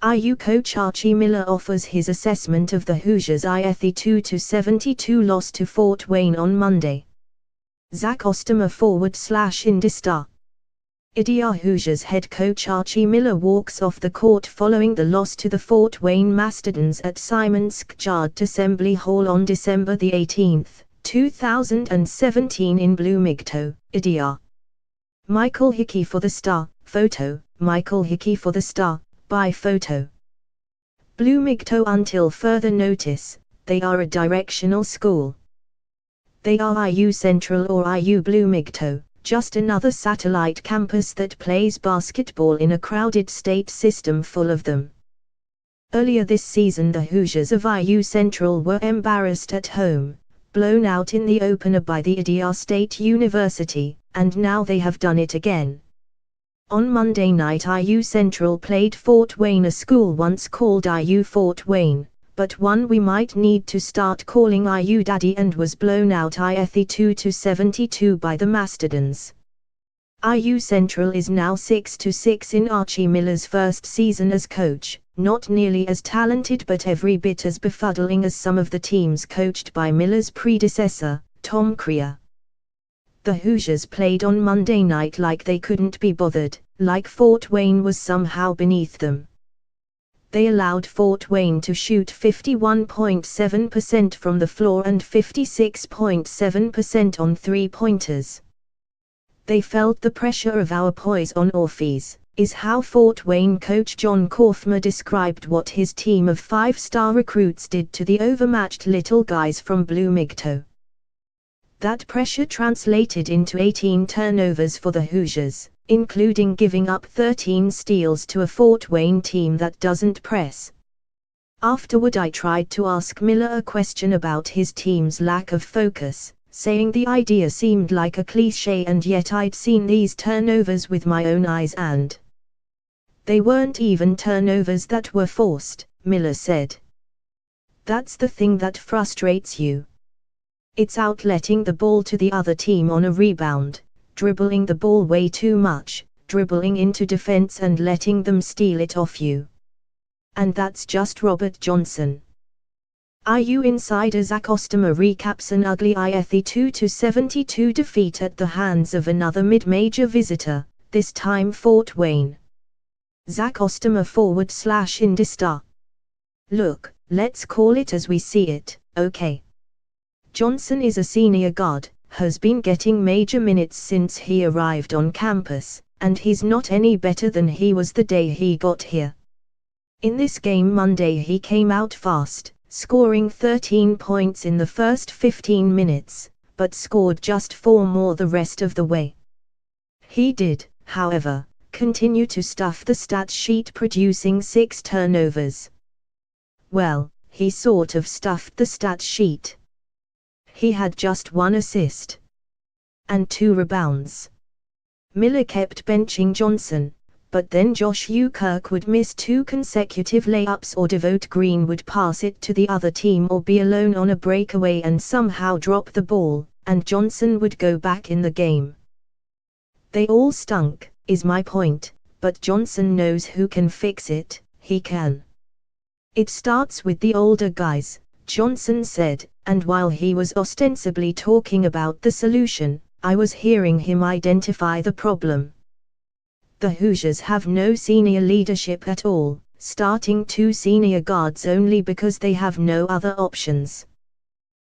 IU coach Archie Miller offers his assessment of the Hoosiers' IU 2-72 loss to Fort Wayne on Monday. Zach Ostomer /Indistar. IU Hoosiers head coach Archie Miller walks off the court following the loss to the Fort Wayne Mastodons at Simon's Yard Assembly Hall on December 18, 2017 in Bloomington, IU. Michael Hickey for the Star, photo, Michael Hickey for the Star, by photo. Bloomington until further notice, they are a directional school. They are IU Central or IU Bloomington, just another satellite campus that plays basketball in a crowded state system full of them. Earlier this season the Hoosiers of IU Central were embarrassed at home, blown out in the opener by the IU State University, and now they have done it again. On Monday night IU Central played Fort Wayne, a school once called IU Fort Wayne, but one we might need to start calling IU Daddy, and was blown out IU 2-72 by the Mastodons. IU Central is now 6-6 in Archie Miller's first season as coach, not nearly as talented but every bit as befuddling as some of the teams coached by Miller's predecessor, Tom Creer. The Hoosiers played on Monday night like they couldn't be bothered, like Fort Wayne was somehow beneath them. They allowed Fort Wayne to shoot 51.7% from the floor and 56.7% on three-pointers. They felt the pressure of our poison offense, is how Fort Wayne coach John Kaufman described what his team of 5-star recruits did to the overmatched little guys from Bloomington. That pressure translated into 18 turnovers for the Hoosiers, including giving up 13 steals to a Fort Wayne team that doesn't press. Afterward I tried to ask Miller a question about his team's lack of focus, saying the idea seemed like a cliché and yet I'd seen these turnovers with my own eyes and they weren't even turnovers that were forced, Miller said. That's the thing that frustrates you. It's outletting the ball to the other team on a rebound, dribbling the ball way too much, dribbling into defense and letting them steal it off you. And that's just Robert Johnson. IU insider Zach Ostomer recaps an ugly IU 2-72 defeat at the hands of another mid-major visitor, this time Fort Wayne. Zach Ostomer /Indistar. Look, let's call it as we see it, okay? Johnson is a senior guard, has been getting major minutes since he arrived on campus, and he's not any better than he was the day he got here. In this game Monday he came out fast, scoring 13 points in the first 15 minutes, but scored just 4 more the rest of the way. He did, however, continue to stuff the stat sheet, producing 6 turnovers. Well, he sort of stuffed the stat sheet. He had just 1 assist and 2 rebounds. Miller kept benching Johnson, but then Josh Ukirk would miss 2 consecutive layups or Devote Green would pass it to the other team or be alone on a breakaway and somehow drop the ball, and Johnson would go back in the game. They all stunk, is my point, but Johnson knows who can fix it. He can. It starts with the older guys, Johnson said, and while he was ostensibly talking about the solution, I was hearing him identify the problem. The Hoosiers have no senior leadership at all, starting 2 senior guards only because they have no other options.